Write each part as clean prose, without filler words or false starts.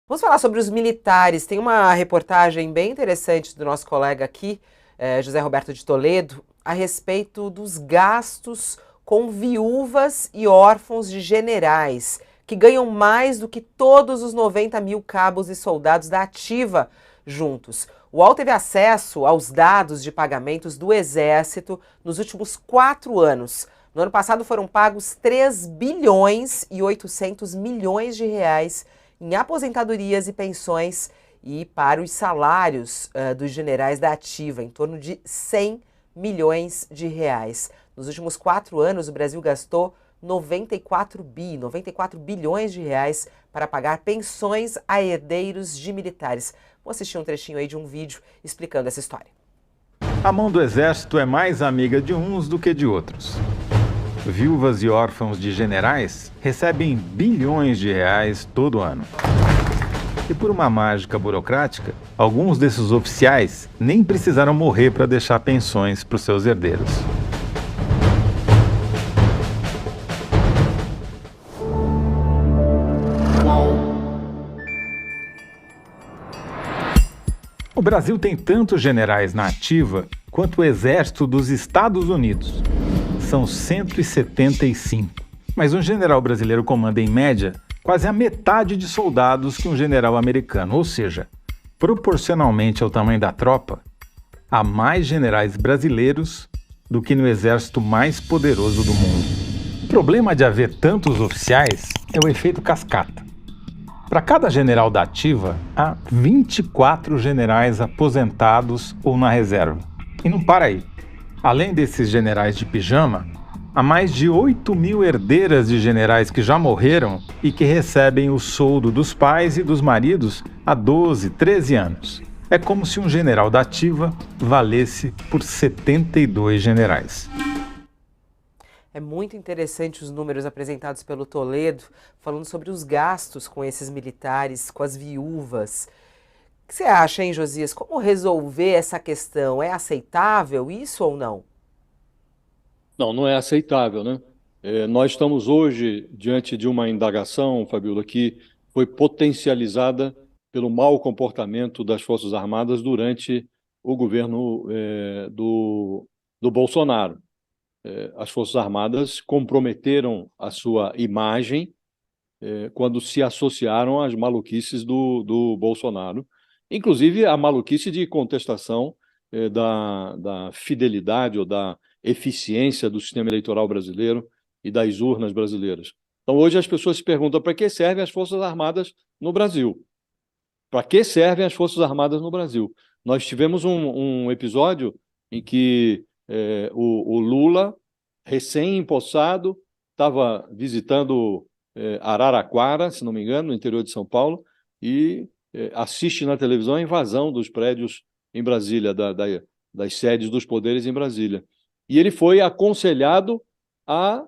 Vamos falar sobre os militares. Tem uma reportagem bem interessante do nosso colega aqui, José Roberto de Toledo, a respeito dos gastos com viúvas e órfãos de generais, que ganham mais do que todos os 90 mil cabos e soldados da ativa juntos. O UOL teve acesso aos dados de pagamentos do Exército nos últimos 4 anos. No ano passado foram pagos 3 bilhões e 800 milhões de reais em aposentadorias e pensões e para os salários dos generais da ativa, em torno de 100 milhões de reais. Nos últimos 4 anos, o Brasil gastou 94 bilhões de reais para pagar pensões a herdeiros de militares. Vou assistir um trechinho aí de um vídeo explicando essa história. A mão do Exército é mais amiga de uns do que de outros. Viúvas e órfãos de generais recebem bilhões de reais todo ano. E por uma mágica burocrática, alguns desses oficiais nem precisaram morrer para deixar pensões para os seus herdeiros. O Brasil tem tantos generais na ativa quanto o Exército dos Estados Unidos. São 175. Mas um general brasileiro comanda, em média, quase a metade de soldados que um general americano, ou seja, proporcionalmente ao tamanho da tropa, há mais generais brasileiros do que no exército mais poderoso do mundo. O problema de haver tantos oficiais é o efeito cascata. Para cada general da ativa, há 24 generais aposentados ou na reserva. E não para aí. Além desses generais de pijama, há mais de 8 mil herdeiras de generais que já morreram e que recebem o soldo dos pais e dos maridos há 12, 13 anos. É como se um general da ativa valesse por 72 generais. É muito interessante os números apresentados pelo Toledo, falando sobre os gastos com esses militares, com as viúvas. O que você acha, hein, Josias? Como resolver essa questão? É aceitável isso ou não? Não, não é aceitável, né? Nós estamos hoje diante de uma indagação, Fabiola, que foi potencializada pelo mau comportamento das Forças Armadas durante o governo do Bolsonaro. As Forças Armadas comprometeram a sua imagem quando se associaram às maluquices do Bolsonaro, inclusive a maluquice de contestação da fidelidade ou da eficiência do sistema eleitoral brasileiro e das urnas brasileiras. Então, hoje as pessoas se perguntam para que servem as Forças Armadas no Brasil? Para que servem as Forças Armadas no Brasil? Nós tivemos um episódio em que o Lula, recém-empossado, estava visitando Araraquara, se não me engano, no interior de São Paulo, e assiste na televisão a invasão dos prédios em Brasília, das sedes dos poderes em Brasília. E ele foi aconselhado a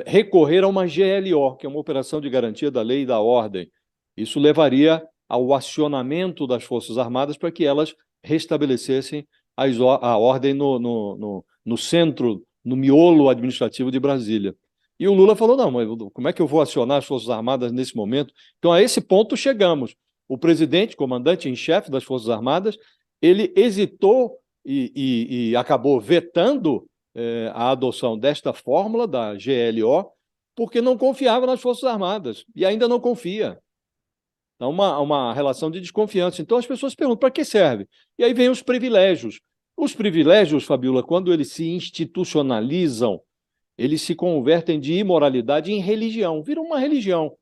recorrer a uma GLO, que é uma operação de garantia da lei e da ordem. Isso levaria ao acionamento das Forças Armadas para que elas restabelecessem a ordem no centro, no miolo administrativo de Brasília. E o Lula falou, não, mas como é que eu vou acionar as Forças Armadas nesse momento? Então, a esse ponto chegamos. O presidente, comandante em chefe das Forças Armadas, ele hesitou e acabou vetando a adoção desta fórmula da GLO, porque não confiava nas Forças Armadas, e ainda não confia. Então, uma relação de desconfiança. Então, as pessoas se perguntam, para que serve? E aí vem os privilégios. Os privilégios, Fabiola, quando eles se institucionalizam, eles se convertem de imoralidade em religião, viram uma religião.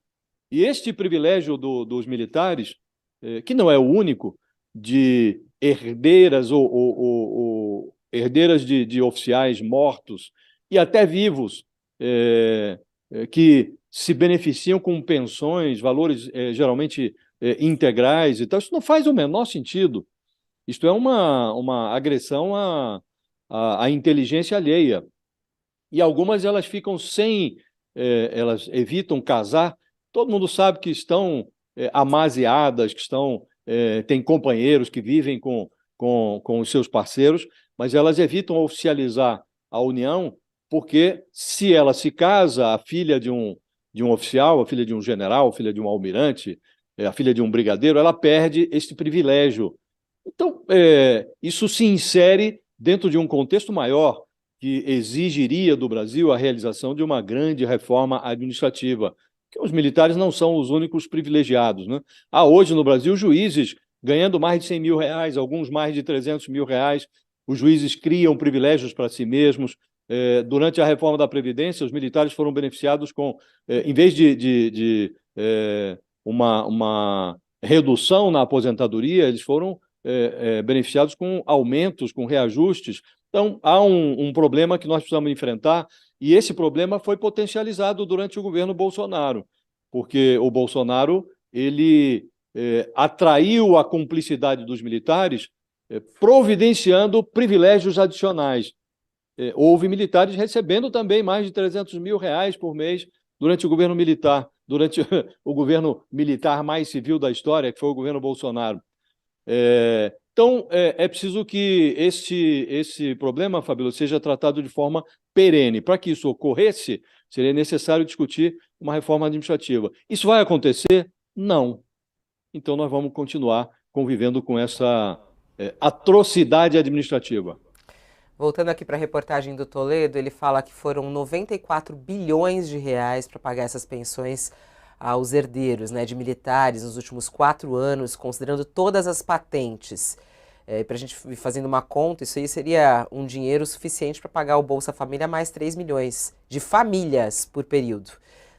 E este privilégio dos militares, que não é o único, de herdeiras ou herdeiras de oficiais mortos e até vivos, que se beneficiam com pensões, valores geralmente integrais e tal, isso não faz o menor sentido. Isto é uma agressão à inteligência alheia. E algumas elas ficam sem, elas evitam casar. Todo mundo sabe que estão amaziadas, que têm companheiros que vivem com os seus parceiros, mas elas evitam oficializar a união, porque se ela se casa, a filha de um oficial, a filha de um general, a filha de um almirante, a filha de um brigadeiro, ela perde este privilégio. Então, isso se insere dentro de um contexto maior que exigiria do Brasil a realização de uma grande reforma administrativa, que os militares não são os únicos privilegiados, né? Há hoje no Brasil juízes ganhando mais de 100 mil reais, alguns mais de 300 mil reais. Os juízes criam privilégios para si mesmos. Durante a reforma da Previdência, os militares foram beneficiados com, em vez de uma redução na aposentadoria, eles foram beneficiados com aumentos, com reajustes. Então, há um problema que nós precisamos enfrentar, e esse problema foi potencializado durante o governo Bolsonaro, porque o Bolsonaro ele atraiu a cumplicidade dos militares, providenciando privilégios adicionais. Houve militares recebendo também mais de 300 mil reais por mês durante o governo militar, durante o governo militar mais civil da história, que foi o governo Bolsonaro. Então, é preciso que esse problema, Fabíola, seja tratado de forma perene. Para que isso ocorresse, seria necessário discutir uma reforma administrativa. Isso vai acontecer? Não. Então, nós vamos continuar convivendo com essa atrocidade administrativa. Voltando aqui para a reportagem do Toledo, ele fala que foram 94 bilhões de reais para pagar essas pensões aos herdeiros, né, de militares nos últimos 4 anos, considerando todas as patentes. Para a gente ir fazendo uma conta, isso aí seria um dinheiro suficiente para pagar o Bolsa Família mais 3 milhões de famílias por período,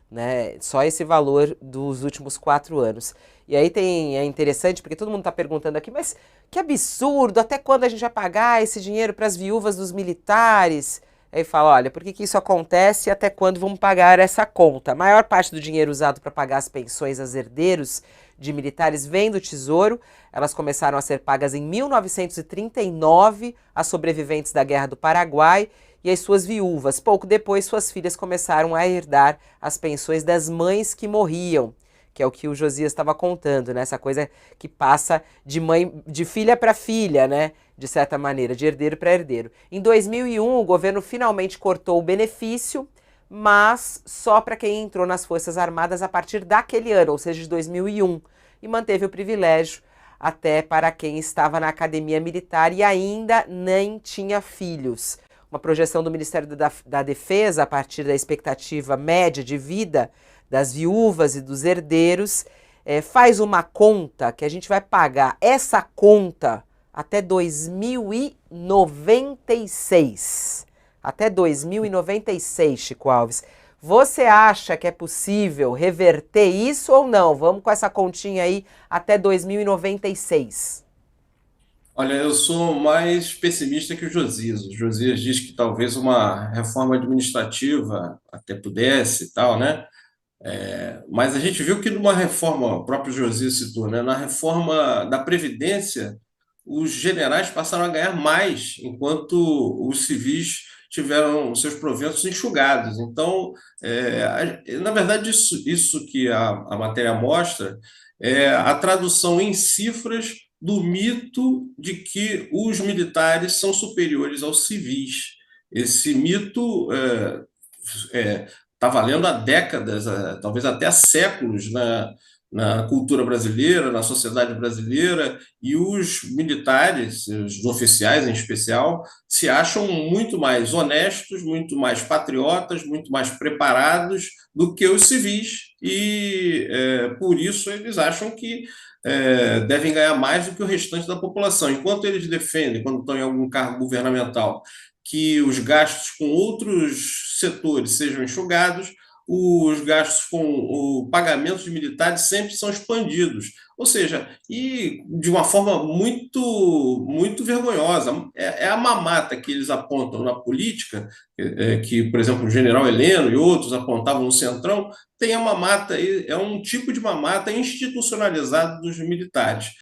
né? Só esse valor dos últimos 4 anos. E aí é interessante, porque todo mundo está perguntando aqui, mas que absurdo, até quando a gente vai pagar esse dinheiro para as viúvas dos militares? Aí fala, olha, por que isso acontece e até quando vamos pagar essa conta? A maior parte do dinheiro usado para pagar as pensões aos herdeiros de militares vem do Tesouro. Elas começaram a ser pagas em 1939 às sobreviventes da Guerra do Paraguai e às suas viúvas. Pouco depois, suas filhas começaram a herdar as pensões das mães que morriam, que é o que o Josias estava contando, né? Essa coisa que passa de filha para filha, né? De certa maneira, de herdeiro para herdeiro. Em 2001, o governo finalmente cortou o benefício, mas só para quem entrou nas Forças Armadas a partir daquele ano, ou seja, de 2001, e manteve o privilégio até para quem estava na academia militar e ainda nem tinha filhos. Uma projeção do Ministério da Defesa, a partir da expectativa média de vida das viúvas e dos herdeiros, faz uma conta que a gente vai pagar essa conta até 2096. Até 2096, Chico Alves. Você acha que é possível reverter isso ou não? Vamos com essa continha aí até 2096. Olha, eu sou mais pessimista que o Josias. O Josias diz que talvez uma reforma administrativa até pudesse e tal, né? Mas a gente viu que numa reforma, o próprio Josias citou, né? Na reforma da Previdência, os generais passaram a ganhar mais, enquanto os civis tiveram seus proventos enxugados. Então, na verdade, isso que a matéria mostra é a tradução em cifras do mito de que os militares são superiores aos civis. Esse mito está valendo há décadas, talvez até há séculos, na cultura brasileira, na sociedade brasileira, e os militares, os oficiais em especial, se acham muito mais honestos, muito mais patriotas, muito mais preparados do que os civis, e por isso eles acham que devem ganhar mais do que o restante da população. Enquanto eles defendem, quando estão em algum cargo governamental, que os gastos com outros setores sejam enxugados, os gastos com o pagamento de militares sempre são expandidos. Ou seja, e de uma forma muito, muito vergonhosa. É a mamata que eles apontam na política, que, por exemplo, o general Heleno e outros apontavam no Centrão, tem a mamata, é um tipo de mamata institucionalizado dos militares.